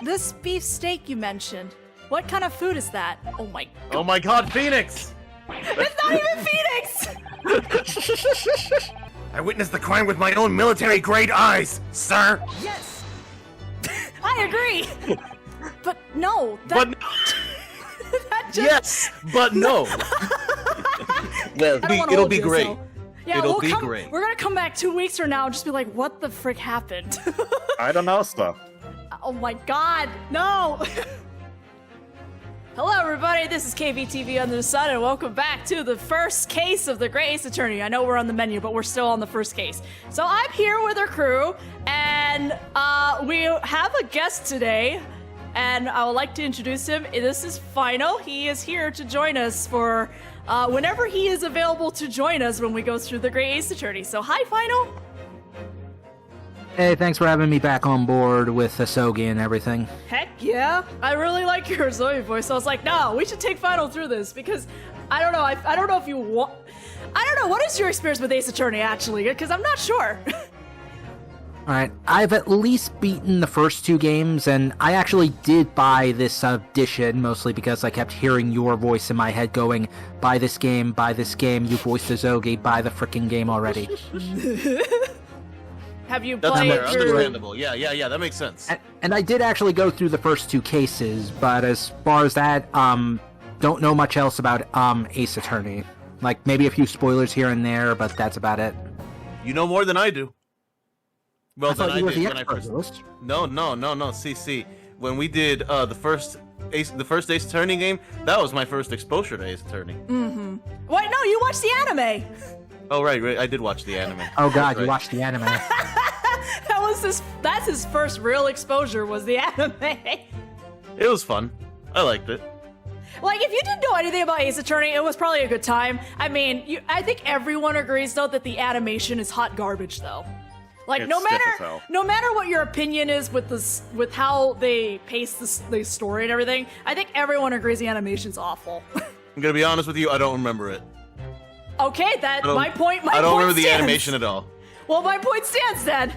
this beef steak you mentioned, what kind of food is that? Oh my god. Oh my god, Phoenix! It's not even Phoenix! I witnessed the crime with my own military-grade eyes, sir! Yes! I agree! But no, But no. that just... Yes, but no. Well, it'll be great. So. Yeah, It'll be great. We're gonna come back 2 weeks from now and just be like, what the frick happened? I don't know stuff. Oh my god, no! Hello everybody, this is KBTV Under the Sun, and welcome back to the first case of the Great Ace Attorney. I know we're on the menu, but we're still on the first case. So I'm here with our crew, and we have a guest today, and I would like to introduce him. This is Final. He is here to join us for whenever he is available to join us when we go through the Great Ace Attorney. So hi, Final. Hey, thanks for having me back on board with Asogi and everything. Heck yeah! I really like your Zoe voice. So I was like, no, we should take Final through this because I don't know. I don't know if you want. I don't know. What is your experience with Ace Attorney actually? Because I'm not sure. Alright, I've at least beaten the first two games, and I actually did buy this edition, mostly because I kept hearing your voice in my head going, buy this game, you voiced Asogi, buy the frickin' game already. Have you That's played? understandable. Yeah, that makes sense. And I did actually go through the first two cases, but as far as that, don't know much else about Ace Attorney. Like, maybe a few spoilers here and there, but that's about it. You know more than I do. Well, I thought than you I were did the when I expert, first. Lewis. No. See. When we did the first Ace Attorney game, that was my first exposure to Ace Attorney. Mm-hmm. Wait, no, you watched the anime. Oh right, I did watch the anime. Oh god, Right. you watched the anime. That's his first real exposure was the anime. It was fun. I liked it. Like, if you didn't know anything about Ace Attorney, it was probably a good time. I mean, I think everyone agrees though that the animation is hot garbage though. Like, It's no stiff as hell. matter what your opinion is with how they pace the story and everything, I think everyone agrees the animation's awful. I'm gonna be honest with you, I don't remember it. Okay, my point I don't remember stands. the animation at all. Well, my point stands then.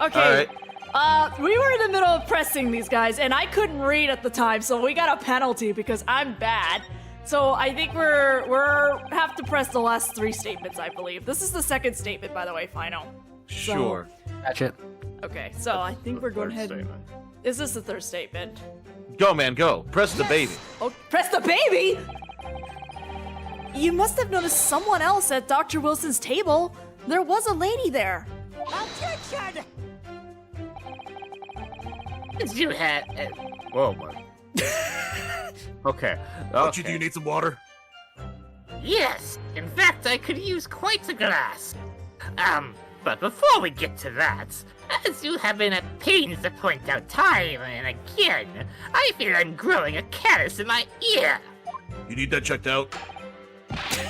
Okay. All right. We were in the middle of pressing these guys, and I couldn't read at the time, so we got a penalty because I'm bad. So I think we're have to press the last three statements, I believe. This is the second statement, by the way, Final. Sure. That's it. Okay, so I think we're going ahead. Is this the third statement? Go, man, go. Press the baby. Oh, press the baby! You must have noticed someone else at Dr. Wilson's table. There was a lady there. Objection! You had. Whoa, man. Okay. Don't you, do you need some water? Yes, in fact, I could use quite a glass. But before we get to that, as you have been at pains to point out time and again, I fear I'm growing a callus in my ear. You need that checked out?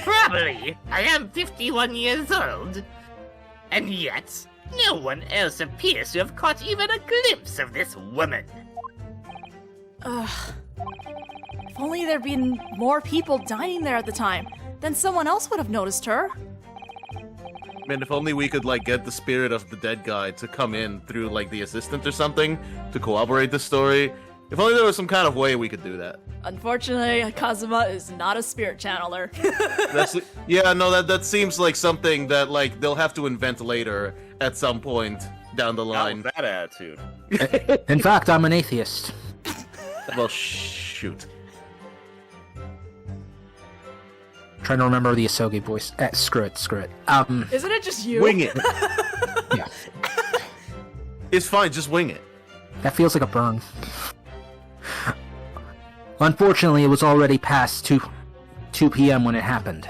Probably. I am 51 years old. And yet, no one else appears to have caught even a glimpse of this woman. Ugh. If only there'd been more people dining there at the time, then someone else would have noticed her. Man, if only we could, like, get the spirit of the dead guy to come in through, like, the assistant or something to corroborate the story. If only there was some kind of way we could do that. Unfortunately, Kazuma is not a spirit channeler. That seems like something that, like, they'll have to invent later at some point down the line. Not with that attitude. In fact, I'm an atheist. Well, shoot. Trying to remember the Asogi voice. Screw it. Isn't it just you? Wing it. Yeah. It's fine, just wing it. That feels like a burn. Unfortunately, it was already past 2 p.m. when it happened.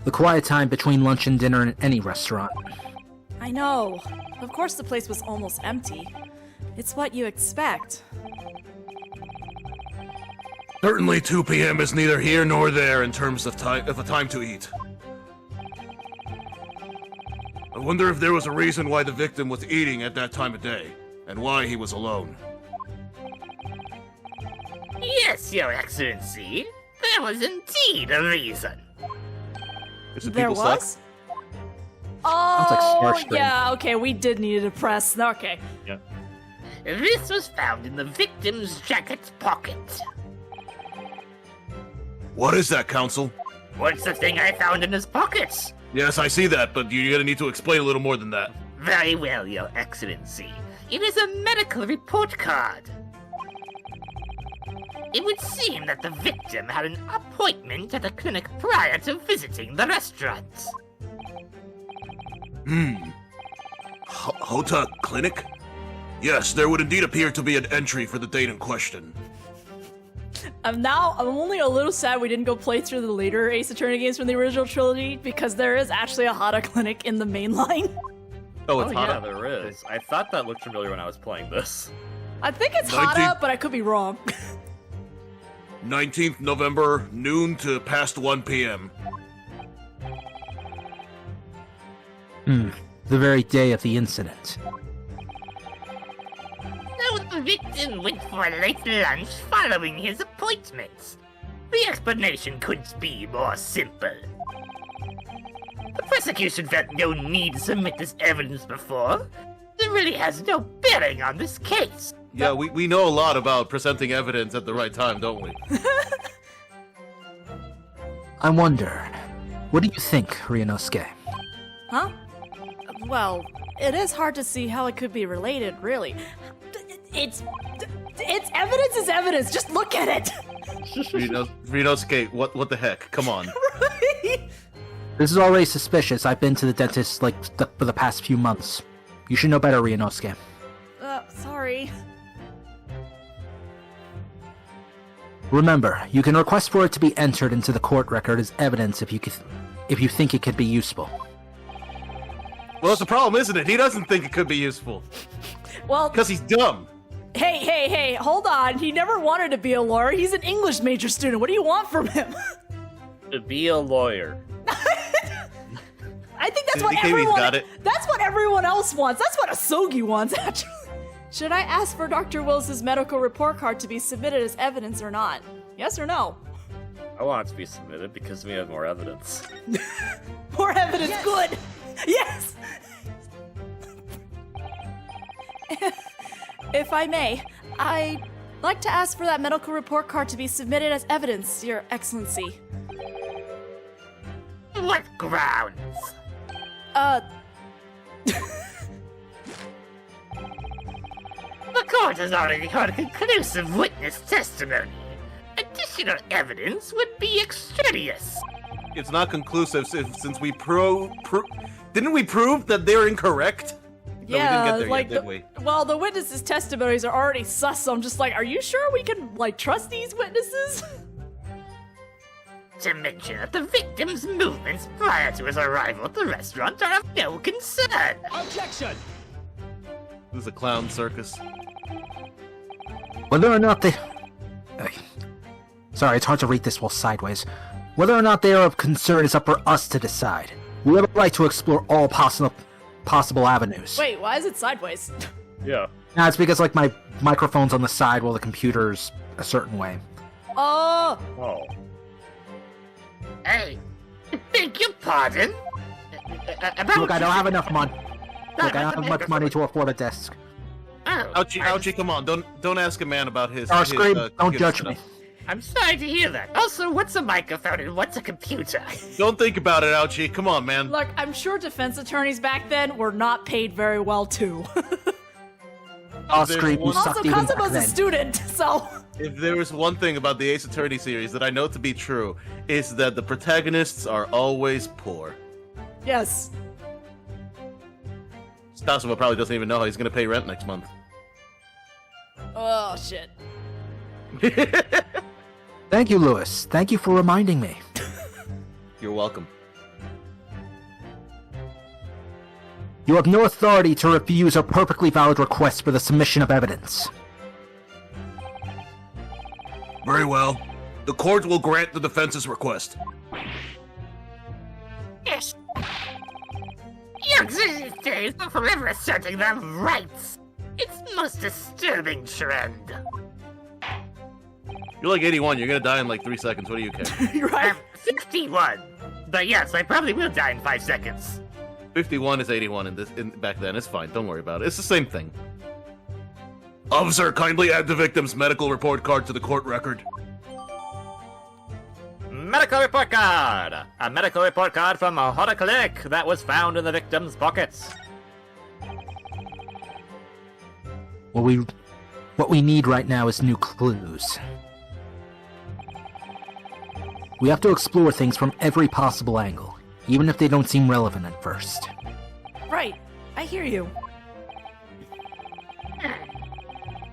The quiet time between lunch and dinner in any restaurant. I know. Of course the place was almost empty. It's what you expect. Certainly 2 p.m. is neither here nor there in terms of a time to eat. I wonder if there was a reason why the victim was eating at that time of day, and why he was alone. Yes, Your Excellency. There was indeed a reason. Is it There people suck? was? like Oh, Starscream. yeah, okay, we did need to press. Okay. Yeah. This was found in the victim's jacket pocket. What is that, Counsel? What's the thing I found in his pockets? Yes, I see that, but you're gonna need to explain a little more than that. Very well, Your Excellency. It is a medical report card. It would seem that the victim had an appointment at the clinic prior to visiting the restaurant. Hota Clinic? Yes, there would indeed appear to be an entry for the date in question. I'm only a little sad we didn't go play through the later Ace Attorney games from the original trilogy, because there is actually a Hada clinic in the main line. Oh, it's Oh, yeah, hot. there is. I thought that looked familiar when I was playing this. I think it's 19 Hada, but I could be wrong. 19th November, noon to past 1 p.m. The very day of the incident. So the victim went for a late lunch following his appointment. The explanation couldn't be more simple. The prosecution felt no need to submit this evidence before. It really has no bearing on this case. Yeah, we know a lot about presenting evidence at the right time, don't we? I wonder, what do you think, Ryunosuke? Huh? Well, it is hard to see how it could be related, really. It's evidence is evidence. Just look at it. Ryunosuke, what the heck? Come on. This is already suspicious. I've been to the dentist, for the past few months. You should know better, Ryunosuke. Sorry. Remember, you can request for it to be entered into the court record as evidence if you think it could be useful. Well, that's the problem, isn't it? He doesn't think it could be useful. Well, Because he's dumb. hey, hold on. He never wanted to be a lawyer. He's an English major student. What do you want from him? To be a lawyer. I think that's See, what DKB's everyone. got it. That's what everyone else wants. That's what Asogi wants, actually. Should I ask for Dr. Wills' medical report card to be submitted as evidence or not? Yes or no? I want it to be submitted because we have more evidence. More evidence, good. Yes. If I may, I'd like to ask for that medical report card to be submitted as evidence, Your Excellency. What grounds? The court has already heard conclusive witness testimony. Additional evidence would be extraneous. It's not conclusive since we didn't we prove that they're incorrect? No, we didn't get there yet, did we? Well, the witnesses' testimonies are already sus, so I'm just like, are you sure we can, trust these witnesses? To mention that the victim's movements prior to his arrival at the restaurant are of no concern. This is a clown circus. Whether or not they... Sorry, it's hard to read this while sideways. Whether or not they are of concern is up for us to decide. We have a right to explore all possible avenues. Wait, why is it sideways? Yeah. Nah, it's because, my microphone's on the side while the computer's a certain way. Oh, Oh. Hey, beg your pardon? Look, I don't have enough money. Look, I don't have much money to afford a desk. Oh, Ouchie, come on! Don't ask a man about his. Starscream, don't computer judge setup. me. I'm sorry to hear that. Also, what's a microphone and what's a computer? Don't think about it, Ouchie. Come on, man. look, I'm sure defense attorneys back then were not paid very well, too. Starscream, you Also, sucked Also, even back Kazuma's a then. student, so... If there was one thing about the Ace Attorney series that I know to be true, is that the protagonists are always poor. Yes. Tasuma probably doesn't even know how he's gonna pay rent next month. Oh, shit. Thank you, Lewis. Thank you for reminding me. You're welcome. You have no authority to refuse a perfectly valid request for the submission of evidence. Very well. The court will grant the defense's request. Yes. Young days are forever asserting their rights. It's the most disturbing trend. You're like 81. You're gonna die in like 3 seconds. What do you care? You're right. I'm 61. But yes, I probably will die in 5 seconds. 51 is 81 back then. It's fine. Don't worry about it. It's the same thing. Officer, kindly add the victim's medical report card to the court record. Medical report card! A medical report card from a Hoda Clinic that was found in the victim's pockets. What we need right now is new clues. We have to explore things from every possible angle, even if they don't seem relevant at first. Right. I hear you.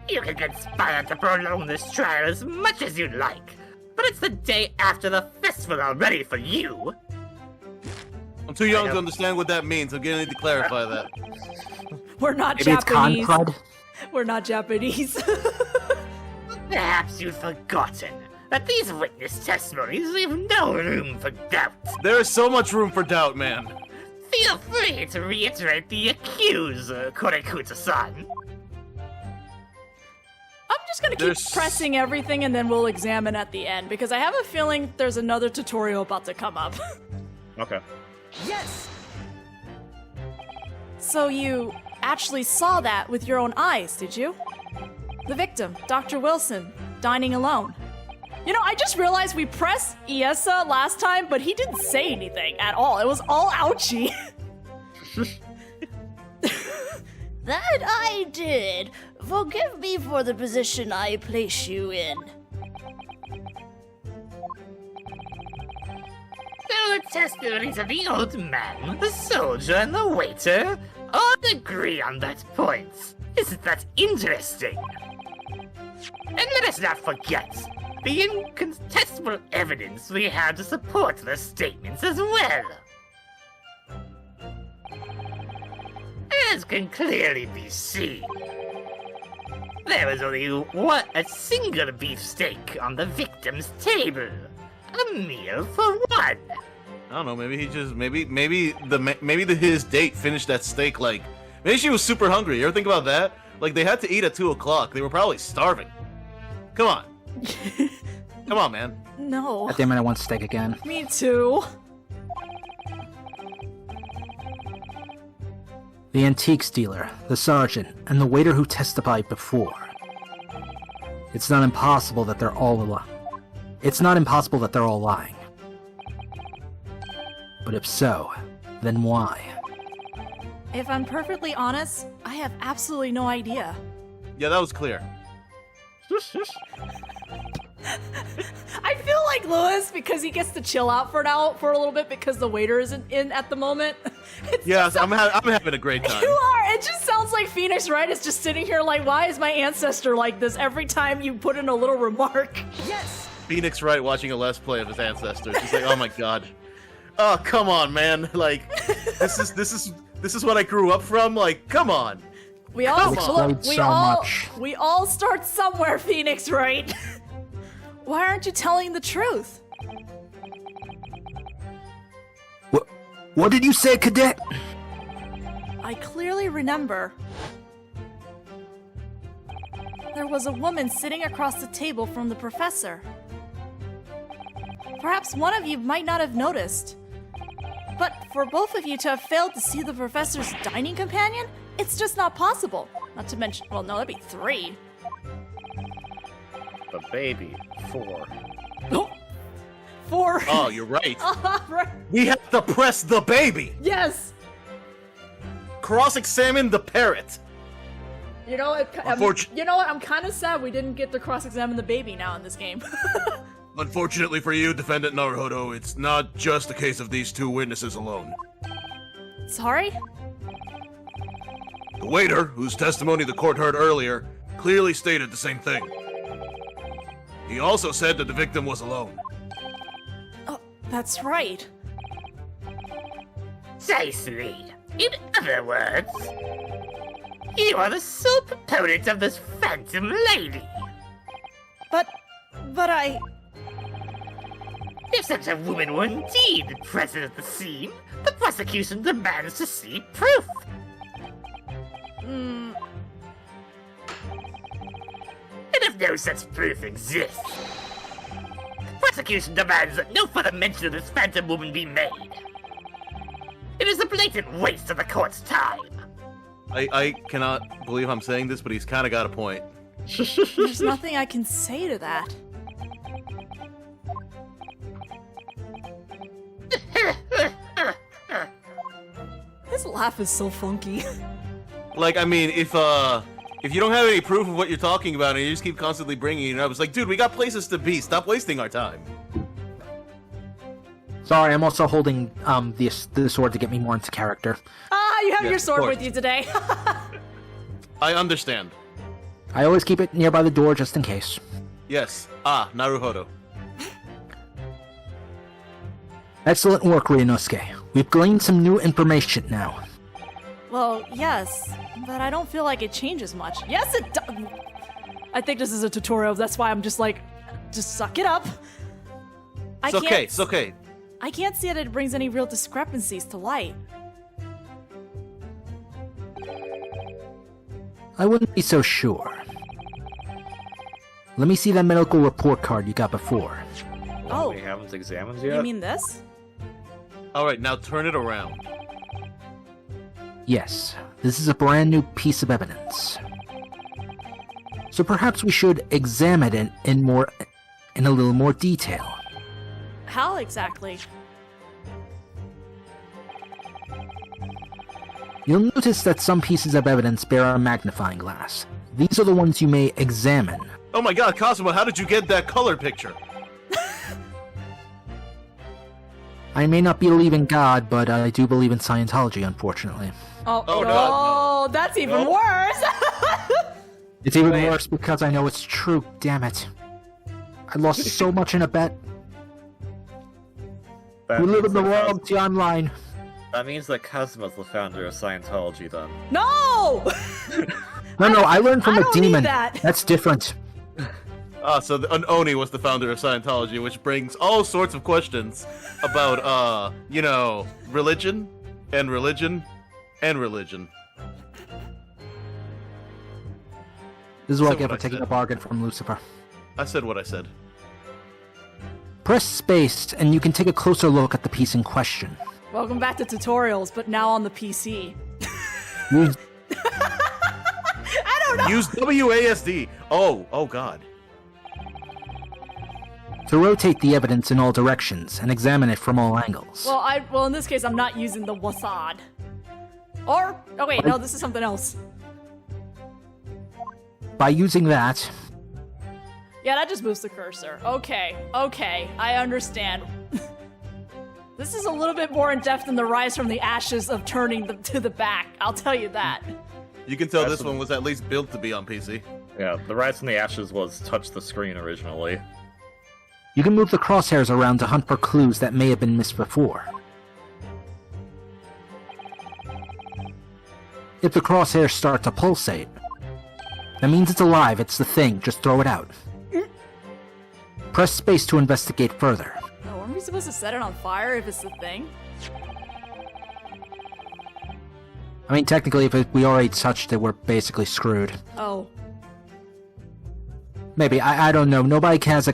You can conspire to prolong this trial as much as you'd like, but it's the day after the festival already for you. I'm too young to understand what that means. I'm gonna need to clarify that. We're not Maybe it's Japanese. Concrud? We're not Japanese. Perhaps you've forgotten that these witness testimonies leave no room for doubt. There is so much room for doubt, man. Feel free to reiterate the accused, Korekuta-san. I'm just gonna keep pressing everything and then we'll examine at the end, because I have a feeling there's another tutorial about to come up. Okay. Yes! So you actually saw that with your own eyes, did you? The victim, Dr. Wilson, dining alone. You know, I just realized we pressed Iesa last time, but he didn't say anything at all. It was all ouchy. That I did. Forgive me for the position I place you in. So the testimonies of the old man, the soldier, and the waiter all agree on that point. Isn't that interesting? And let us not forget the incontestable evidence we have to support their statements as well. As can clearly be seen, there was only a single beefsteak on the victim's table. A meal for one. I don't know. Maybe he just maybe his date finished that steak like. Maybe she was super hungry. You ever think about that? Like they had to eat at 2 o'clock. They were probably starving. Come on. Come on, man. No. God damn it, I want steak again. Me too. The antiques dealer, the sergeant, and the waiter who testified before. It's not impossible that they're all lying. But if so, then why? If I'm perfectly honest, I have absolutely no idea. Yeah, that was clear. I feel like Lewis, because he gets to chill out for a little bit because the waiter isn't in at the moment. Yes, I'm having a great time. You are! It just sounds like Phoenix Wright is just sitting here like, why is my ancestor like this every time you put in a little remark? Yes! Phoenix Wright watching a Let's Play of his ancestors. He's like, oh my god. Oh, come on, man. Like, this is what I grew up from? Like, come on. We all Explained we so all much. we all start somewhere, Phoenix Wright. Why aren't you telling the truth? What did you say, Cadet? I clearly remember there was a woman sitting across the table from the professor. Perhaps one of you might not have noticed. But for both of you to have failed to see the professor's dining companion, it's just not possible. Not to mention, well, no, that'd be 3. The baby, 4. Oh, 4. Oh, you're right. Right. We have to press the baby. Yes. Cross-examine the parrot. You know, Unfortunately- you know what? I'm kind of sad we didn't get to cross-examine the baby now in this game. Unfortunately for you, Defendant Naruhodo, it's not just a case of these 2 witnesses alone. Sorry? The waiter, whose testimony the court heard earlier, clearly stated the same thing. He also said that the victim was alone. Oh, that's right. Precisely. In other words, you are the sole proponent of this phantom lady. But I... If such a woman were indeed present at the scene, the prosecution demands to see proof. And if no such proof exists, the prosecution demands that no further mention of this phantom woman be made. It is a blatant waste of the court's time. I cannot believe I'm saying this, but he's kind of got a point. There's nothing I can say to that. His laugh is so funky. Like, I mean, if you don't have any proof of what you're talking about and you just keep constantly bringing it up, it's like, dude, we got places to be. Stop wasting our time. Sorry, I'm also holding the sword to get me more into character. You have Yes, your of sword course. with you today. I understand. I always keep it nearby the door just in case. Yes. Naruhodo. Excellent work, Ryunosuke. We've gleaned some new information now. Well, yes, but I don't feel like it changes much. Yes, it does. I think this is a tutorial. That's why I'm just like, just suck it up. It's okay. It's okay. I can't see that it brings any real discrepancies to light. I wouldn't be so sure. Let me see that medical report card you got before. Oh, We haven't examined you yet. mean this? All right, now turn it around. Yes, this is a brand new piece of evidence. So perhaps we should examine it in a little more detail. How exactly? You'll notice that some pieces of evidence bear a magnifying glass. These are the ones you may examine. Oh my God, Cosmo, how did you get that color picture? I may not believe in God, but I do believe in Scientology, unfortunately. Oh, Oh, no, God, that's even No. worse. It's even Wait. worse because I know it's true, damn it. I lost so much in a bet. That We live in means the that wrong timeline. That means that Cosmo's the founder of Scientology, then. No! No, I learned from I a don't need demon. that. That's different. So an Oni was the founder of Scientology, which brings all sorts of questions about, religion, and religion, and religion. This is what I Said get what for I taking said. a bargain from Lucifer. I said what I said. Press space, and you can take a closer look at the piece in question. Welcome back to tutorials, but now on the PC. Use I don't know. Use WASD. Oh God. to rotate the evidence in all directions and examine it from all angles. Well, in this case, I'm not using the wasad. Or, oh wait, no, this is something else. By using that, Yeah, that just moves the cursor. Okay, I understand. This is a little bit more in depth than the rise from the ashes of turning to the back. I'll tell you that. You can tell That's this one was at least built to be on PC. Yeah, the Rise from the Ashes was touch the screen originally. you can move the crosshairs around to hunt for clues that may have been missed before. If the crosshairs start to pulsate, that means it's alive, it's the thing, just throw it out. Press space to investigate further. Oh, aren't we supposed to set it on fire if it's the thing? I mean, technically, if we already touched it, we're basically screwed. Oh. Maybe, I don't know. Nobody has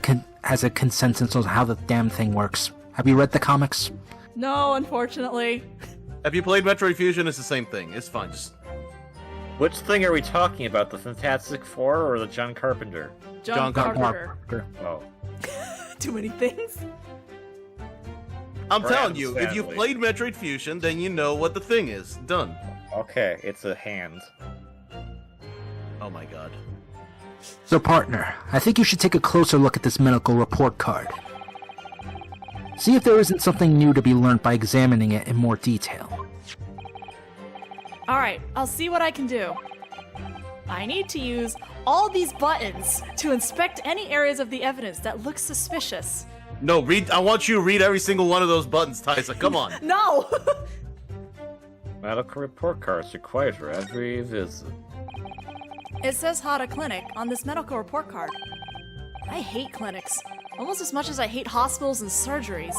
a consensus on how the damn thing works. Have you read the comics? No, unfortunately. Have you played Metroid Fusion? It's the same thing. It's fine. Just Which thing are we talking about? The Fantastic Four or the John Carpenter? John Carpenter. Oh. Too many things. I'm Brand telling you, if you've Stanley. played Metroid Fusion, then you know what the thing is. Done. Okay, it's a hand. Oh my God. So, partner, I think you should take a closer look at this medical report card. See if there isn't something new to be learned by examining it in more detail. Alright, I'll see what I can do. I need to use all these buttons to inspect any areas of the evidence that look suspicious. No, read. I want you to read every single one of those buttons, Taisa. Come on. No! Medical report cards required for every visit. It says Hada Clinic on this medical report card. I hate clinics, almost as much as I hate hospitals and surgeries.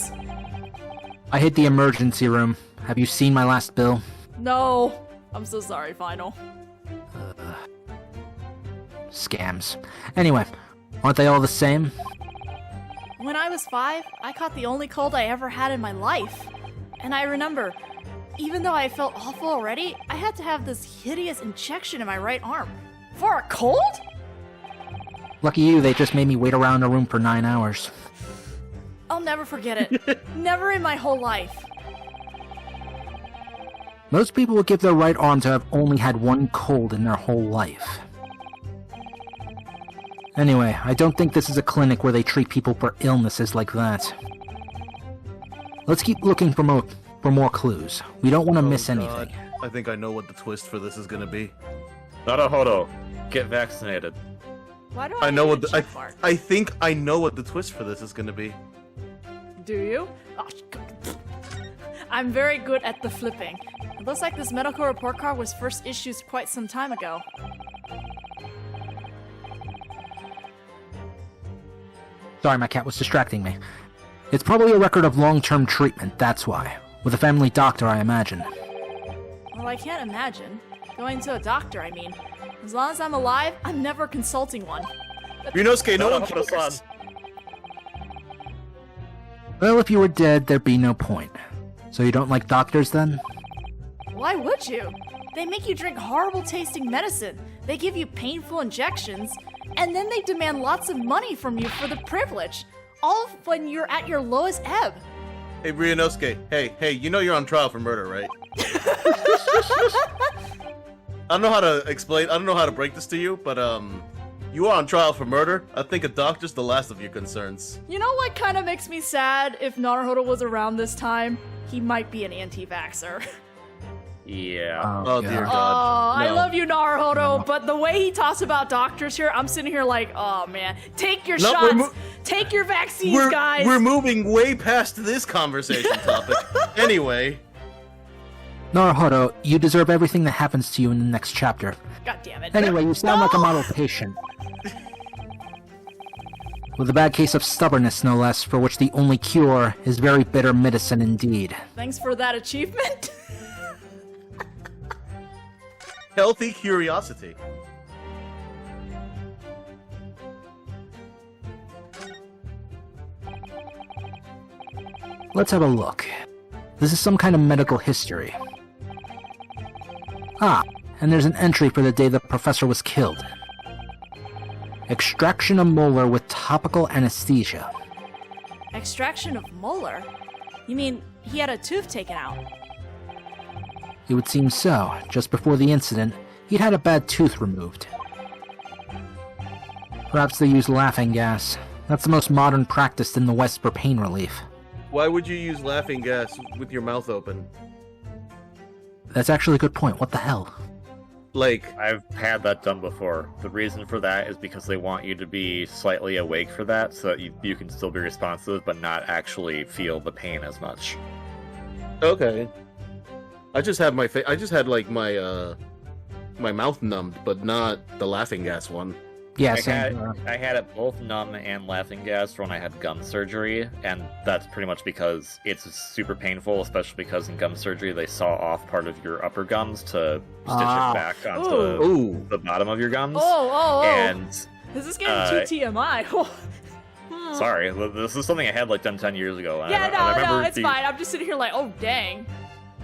I hit the emergency room. Have you seen my last bill? No, I'm so sorry, Final. Scams. Anyway, aren't they all the same? When I was 5, I caught the only cold I ever had in my life. And I remember, even though I felt awful already, I had to have this hideous injection in my right arm. For a cold? Lucky you, they just made me wait around a room for 9 hours. I'll never forget it. Never in my whole life. Most people would give their right arm to have only had one cold in their whole life. Anyway, I don't think this is a clinic where they treat people for illnesses like that. Let's keep looking for more clues. We don't want to miss God. anything. I think I know what the twist for this is gonna be. Naruhodo, get vaccinated. Why do I know need what a the, check mark? I think I know what the twist for this is gonna be. Do you? Oh, I'm very good at the flipping. It looks like this medical report card was first issued quite some time ago. Sorry, my cat was distracting me. It's probably a record of long-term treatment, that's why. With a family doctor, I imagine. Well, I can't imagine. Going to a doctor, I mean. As long as I'm alive, I'm never consulting one. Ryunosuke, no one Naruhodo-san. cares. Well, if you were dead, there'd be no point. So you don't like doctors, then? Why would you? They make you drink horrible tasting medicine. They give you painful injections. And then they demand lots of money from you for the privilege. All when you're at your lowest ebb. Hey, Ryunosuke. Hey, you know you're on trial for murder, right? I don't know how to explain. I don't know how to break this to you, but you are on trial for murder. I think a doctor's the last of your concerns. You know what kind of makes me sad? If Naruhodo was around this time, he might be an anti-vaxxer. Yeah. Oh dear Oh, God. I No. love you, Naruhodo, but the way he talks about doctors here, I'm sitting here like, oh man, take your No, shots, take your vaccines, guys. We're moving way past this conversation topic. Anyway, Naruhodo, you deserve everything that happens to you in the next chapter. God damn it. Anyway, you sound like a No! model patient. With a bad case of stubbornness, no less, for which the only cure is very bitter medicine indeed. Thanks for that achievement. healthy curiosity. Let's have a look. This is some kind of medical history. Ah, and there's an entry for the day the professor was killed. Extraction of molar with topical anesthesia. Extraction of molar? You mean he had a tooth taken out? It would seem so. Just before the incident, he'd had a bad tooth removed. Perhaps they use laughing gas. That's the most modern practice in the West for pain relief. Why would you use laughing gas with your mouth open? That's actually a good point. What the hell? Like, I've had that done before. The reason for that is because they want you to be slightly awake for that, so that you can still be responsive, but not actually feel the pain as much. okay. I just had my like my my mouth numbed, but not the laughing gas one. Yeah, I same. had it both numb and laughing gas when I had gum surgery, and that's pretty much because it's super painful, especially because in gum surgery they saw off part of your upper gums to stitch it back onto Ooh. the bottom of your gums. Oh. And This is getting too TMI. sorry, this is something I had like done 10 years ago. and Yeah, I remember no, it's fine. I'm just sitting here like, oh, dang.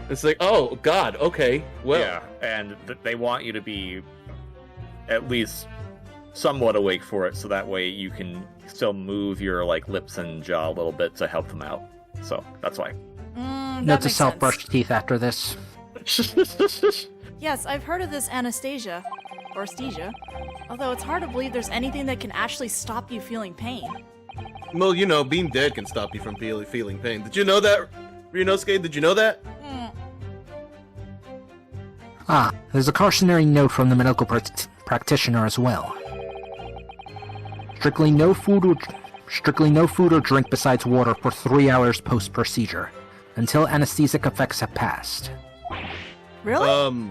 It's like, oh God, okay, well, Yeah, and they want you to be at least somewhat awake for it, so that way you can still move your like lips and jaw a little bit to help them out. So that's why. That Note to makes self sense. brush teeth after this. Yes, I've heard of this anesthesia. Or anesthesia. Although it's hard to believe there's anything that can actually stop you feeling pain. well, you know, being dead can stop you from feeling pain. Did you know that, Ryunosuke? Did you know that? Ah, there's a cautionary note from the medical practitioner as well. Strictly no food or drink besides water for 3 hours post-procedure, until anesthetic effects have passed. Really?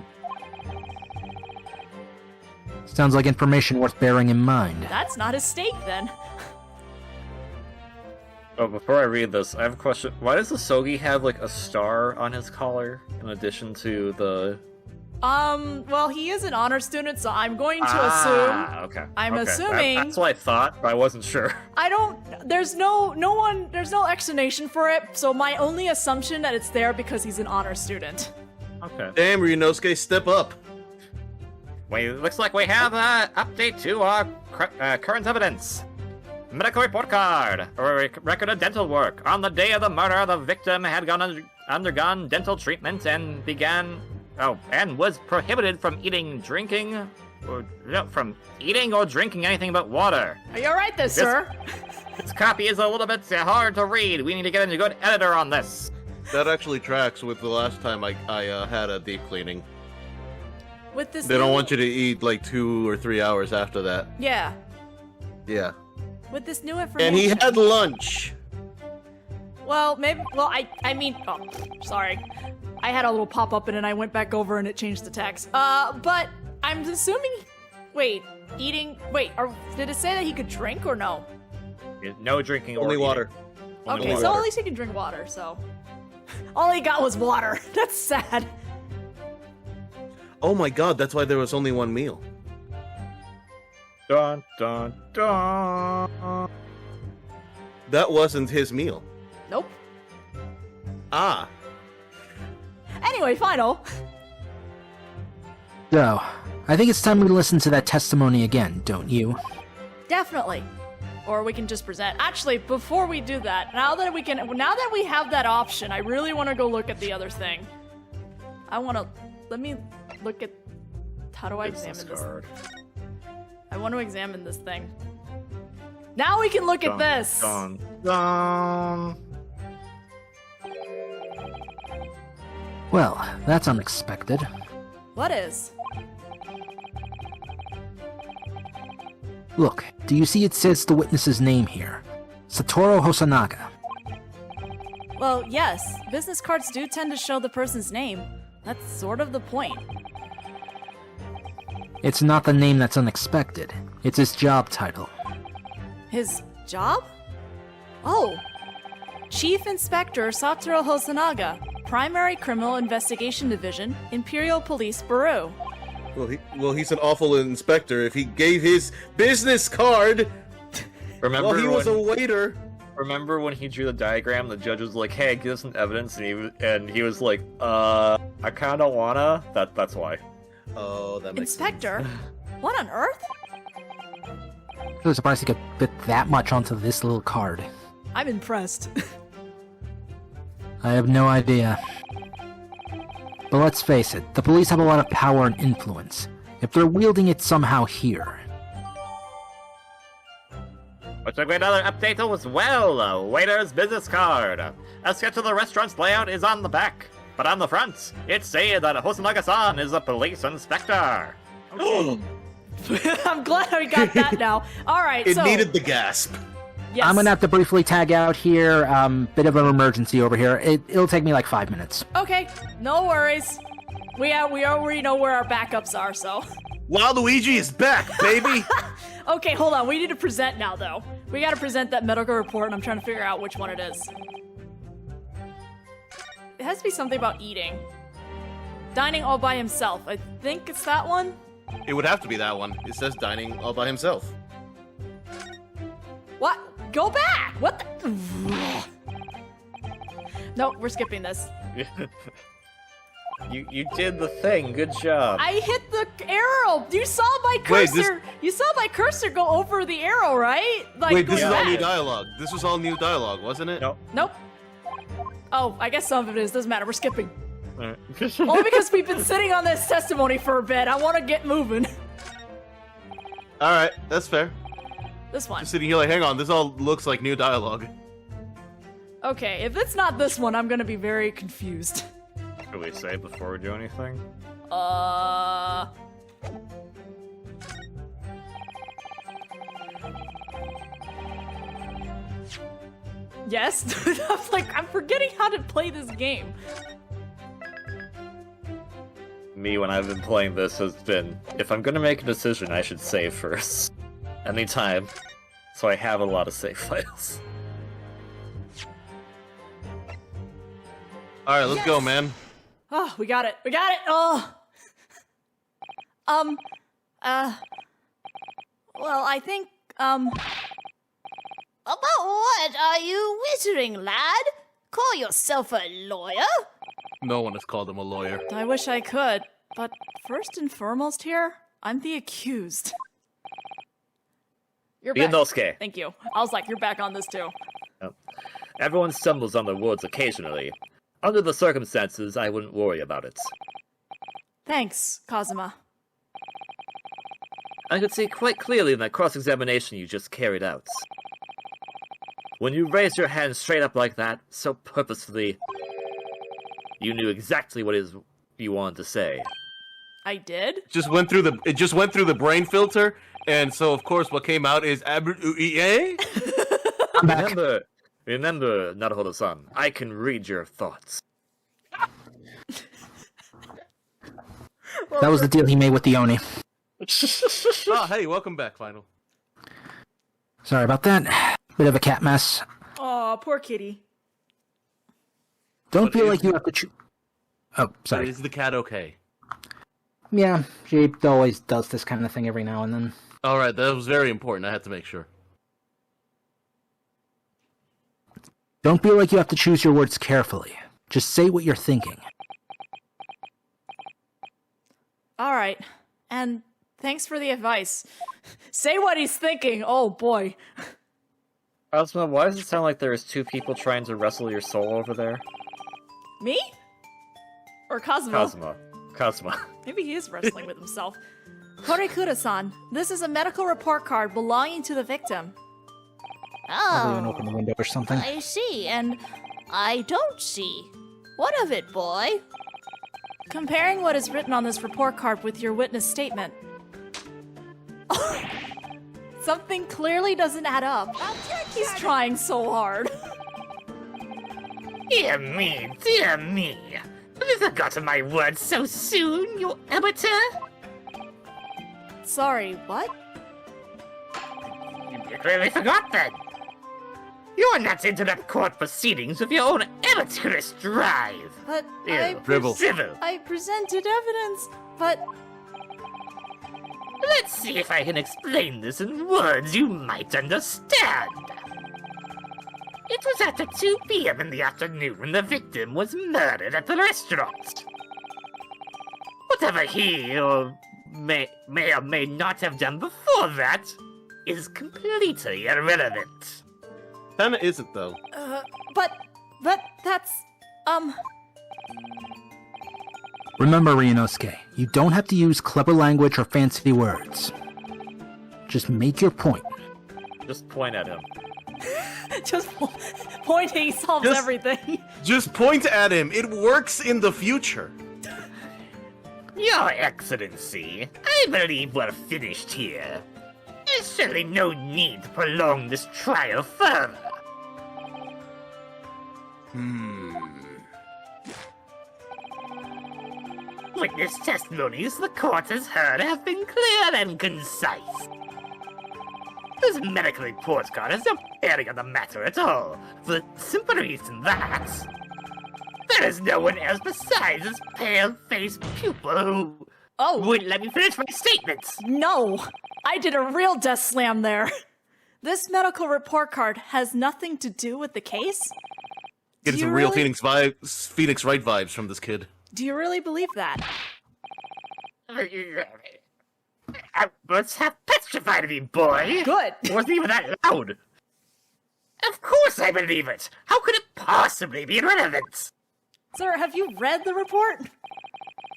Sounds like information worth bearing in mind. That's not his steak then. Oh, before I read this, I have a question. Why does the Sogi have like a star on his collar in addition to the Well, he is an honor student, so I'm going to assume. Okay. I'm okay. assuming. That's what I thought, but I wasn't sure. I don't. There's no explanation for it. So my only assumption that it's there because he's an honor student. Okay. Damn, Ryunosuke, step up. Wait, looks like we have an update to our current evidence. Medical report card, or record of dental work. On the day of the murder, the victim had undergone dental treatment and was prohibited from drinking or drinking anything but water. Are you alright there, sir? This copy is a little bit hard to read. We need to get a good editor on this. That actually tracks with the last time I had a deep cleaning. With this, They don't want you to eat like 2 or 3 hours after that. Yeah. Yeah. With this new information. And he had lunch. Well, maybe. Well, I mean. Oh, sorry. I had a little pop up and I went back over and it changed the text. But I'm assuming. Wait, eating. Wait, did it say that he could drink or no? No drinking. Only or water. Okay, so at least he can drink water. So. All he got was water. That's sad. Oh my god, that's why there was only one meal. Dun dun dun. That wasn't his meal. Nope. Ah. Anyway, final. So, I think it's time we listen to that testimony again, don't you? Definitely. Or we can just present. Actually, before we do that, now that we have that option, I really want to go look at the other thing. Let me look at, how do I examine this? I want to examine this thing. Now we can look at this. Dun, dun. Well, that's unexpected. What is? Look, do you see it says the witness's name here? Satoru Hosonaga. Well, yes. Business cards do tend to show the person's name. That's sort of the point. It's not the name that's unexpected. It's his job title. His job? Oh. Chief Inspector Satoru Hosonaga, Primary Criminal Investigation Division, Imperial Police Bureau. Well, he's an awful inspector if he gave his business card Remember while he was when- a waiter. Remember when he drew the diagram? The judge was like, "Hey, give us some evidence," and he was like, "I kind of wanna." That's why. Oh, that makes Inspector? What on earth? I'm really surprised he could fit that much onto this little card. I'm impressed. I have no idea. But let's face it, the police have a lot of power and influence. If they're wielding it somehow here. What's a great other update as well? Waiter's business card. A sketch of the restaurant's layout is on the back, but on the front, it says that Hosonaga-san is a police inspector. I'm glad we got that now. All right, It so needed the gasp. yes. I'm gonna have to briefly tag out here. Bit of an emergency over here. It'll take me like 5 minutes. Okay, no worries. We already know where our backups are, so. Waluigi is back, baby. Okay, hold on. We need to present now, though. We gotta present that medical report, and I'm trying to figure out which one it is. It has to be something about eating. Dining all by himself. I think it's that one. It would have to be that one. It says dining all by himself. What? Go back! What the? No, we're skipping this. You did the thing. Good job. I hit the arrow. You saw my Wait, cursor. You saw my cursor go over the arrow, right? Like, Wait, this go is all new back. dialogue. This was all new dialogue, wasn't it? No. Nope. Oh, I guess some of it is. Doesn't matter. We're skipping. Alright. Only because we've been sitting on this testimony for a bit. I want to get moving. All right, that's fair. This one. Just sitting here like, hang on, this all looks like new dialogue. Okay, if it's not this one, I'm gonna be very confused. Should we say before we do anything? Yes? I'm forgetting how to play this game. Me, when I've been playing this, has been, if I'm gonna make a decision, I should save first. Anytime. So I have a lot of save files. All right, let's go, man. Oh, we got it. We got it. Oh. Well, I think, About what are you whittering, lad? Call yourself a lawyer? No one has called him a lawyer. I wish I could, but first and foremost here, I'm the accused. You're back. Inosuke. Thank you. I was like, you're back on this too. Everyone stumbles on their words occasionally. Under the circumstances, I wouldn't worry about it. Thanks, Kazuma. I could see quite clearly in that cross-examination you just carried out. When you raised your hand straight up like that, so purposefully, you knew exactly what it is you wanted to say. I did? It just went through the brain filter, and so of course what came out is Abru-E-A? Remember, Naruhodo-san, I can read your thoughts. That was the deal he made with the Oni. Oh, hey, welcome back, Final. Sorry about that. Bit of a cat mess. Aw, poor kitty. Don't But feel is- like you have to Oh, sorry. Is the cat okay? Yeah, she always does this kind of thing every now and then. Alright, that was very important. I had to make sure. Don't feel like you have to choose your words carefully. Just say what you're thinking. Alright, and thanks for the advice. Say what he's thinking, oh boy. Kazuma, why does it sound like there's two people trying to wrestle your soul over there? Me? Or Kazuma? Kazuma. Maybe he is wrestling with himself. Korekura-san, this is a medical report card belonging to the victim. Probably even Oh, open the window or something. I see, and I don't see. What of it, boy? Comparing what is written on this report card with your witness statement. Something clearly doesn't add up. He's trying so hard. Dear me, dear me. Have you forgotten my words so soon, you amateur? Sorry, what? You clearly forgot then. You're not to interrupt court proceedings with your own amateurish drive. But Ew, Dribble. civil. I presented evidence, but Let's see if I can explain this in words you might understand. It was after 2 p.m. in the afternoon when the victim was murdered at the restaurant. Whatever he may or may not have done before that is completely irrelevant. Kinda isn't, though. but that's Remember, Ryunosuke, you don't have to use clever language or fancy words. Just make your point. Just point at him. just pointing solves Just- everything. Just point at him. It works in the future. Your Excellency, I believe we're finished here. There's certainly no need to prolong this trial further. Witness testimonies the court has heard have been clear and concise. This medical report card has no bearing on the matter at all, for the simple reason that there is no one else besides this pale-faced pupil who wouldn't let me finish my statements. No, I did a real death slam there. This medical report card has nothing to do with the case? Getting Do some you real really- Phoenix Wright vibes from this kid. Do you really believe that? I was half petrified of you, boy. Good. It wasn't even that loud. Of course I believe it. How could it possibly be irrelevant? Sir, have you read the report?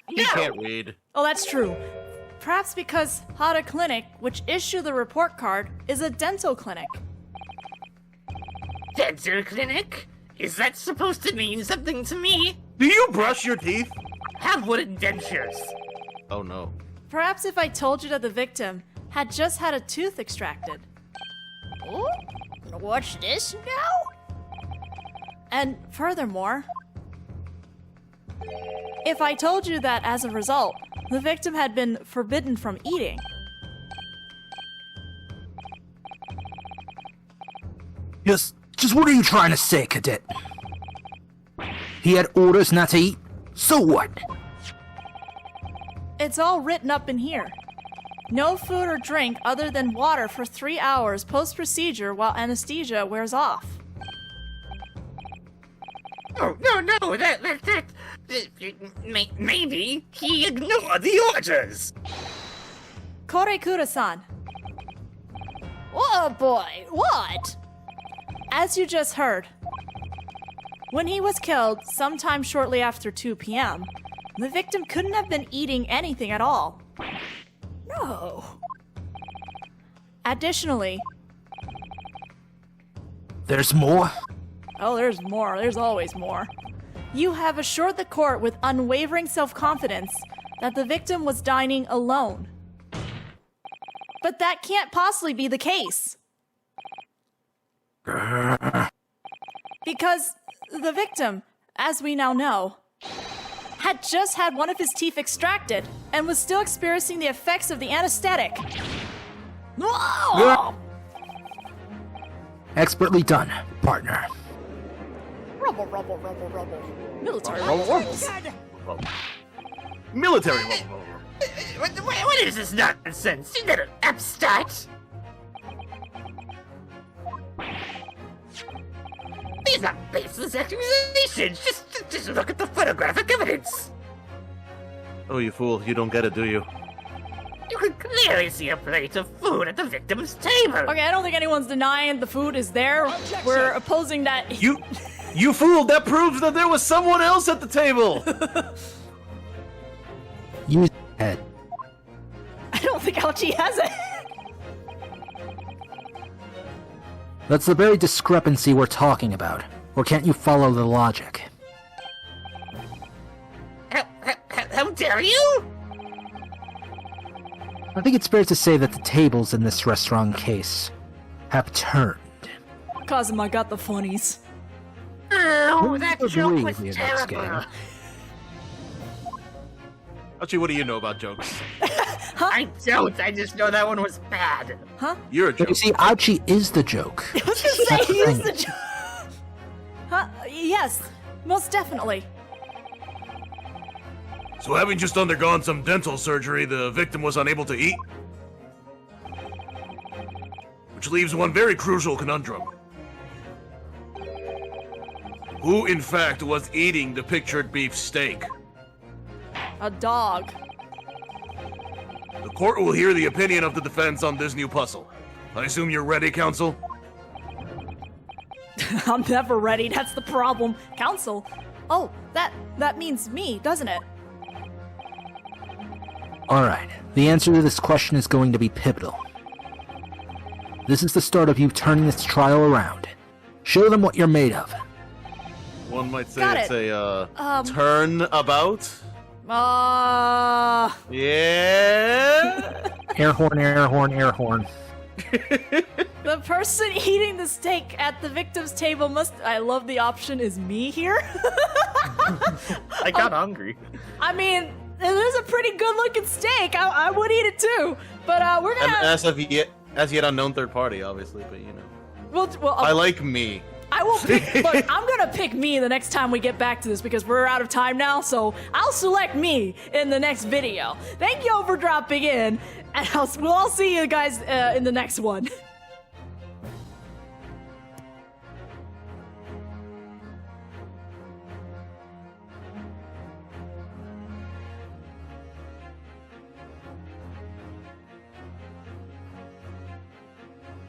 He can't read. Oh, that's true. Perhaps because Hada Clinic, which issued the report card, is a dental clinic. Dental clinic? Is that supposed to mean something to me? Do you brush your teeth? Have wooden dentures. Oh no. Perhaps if I told you that the victim had just had a tooth extracted. Oh, what's this now? And furthermore, if I told you that as a result, the victim had been forbidden from eating. Just what are you trying to say, Cadet? He had orders not to eat, so what? It's all written up in here. No food or drink other than water for 3 hours post-procedure while anesthesia wears off. Oh, no, maybe he ignored the orders. Korekura-san, Oh boy, what? as you just heard, when he was killed sometime shortly after 2 p.m., the victim couldn't have been eating anything at all. No. Additionally, There's more? oh, there's more. There's always more. You have assured the court with unwavering self-confidence that the victim was dining alone. But that can't possibly be the case. Because the victim, as we now know, had just had one of his teeth extracted and was still experiencing the effects of the anesthetic. Oh! Expertly done, partner. Rubble. Military. Military. What is this nonsense? You little upstart! These are baseless accusations. Just look at the photographic evidence. Oh, you fool! You don't get it, do you? You can clearly see a plate of food at the victim's table. Okay, I don't think anyone's denying the food is there. We're opposing that. You fool! That proves that there was someone else at the table. Use head. I don't think Ouchie has it. That's the very discrepancy we're talking about. Or can't you follow the logic? How dare you? I think it's fair to say that the tables in this restaurant case have turned. Kazuma got the funnies. Oh, that Who's joke agreeing was with you in this terrible. game? Actually, what do you know about jokes? I don't. I just know that one was bad. You're a But joke. you see, Ouchie is the joke. I was gonna say, That's the use thing. the joke. Huh? Yes, most definitely. So having just undergone some dental surgery, the victim was unable to eat? Which leaves one very crucial conundrum. Who, in fact, was eating the pictured beef steak? A dog. The court will hear the opinion of the defense on this new puzzle. I assume you're ready, counsel? I'm never ready. That's the problem. Counsel. Oh, that means me, doesn't it? Alright, the answer to this question is going to be pivotal. This is the start of you turning this trial around. Show them what you're made of. One might say Got it's it. a turnabout. Yeah. Air horn, air horn, air horn. The person eating the steak at the victim's table must. I love the option is me here. I got hungry. I mean, it is a pretty good looking steak. I would eat it too. But we're And gonna. as yet unknown third party, obviously, but you know. Well, I like me. I will pick. Look, I'm gonna pick me the next time we get back to this because we're out of time now. So I'll select me in the next video. Thank you all for dropping in, and we'll all see you guys in the next one.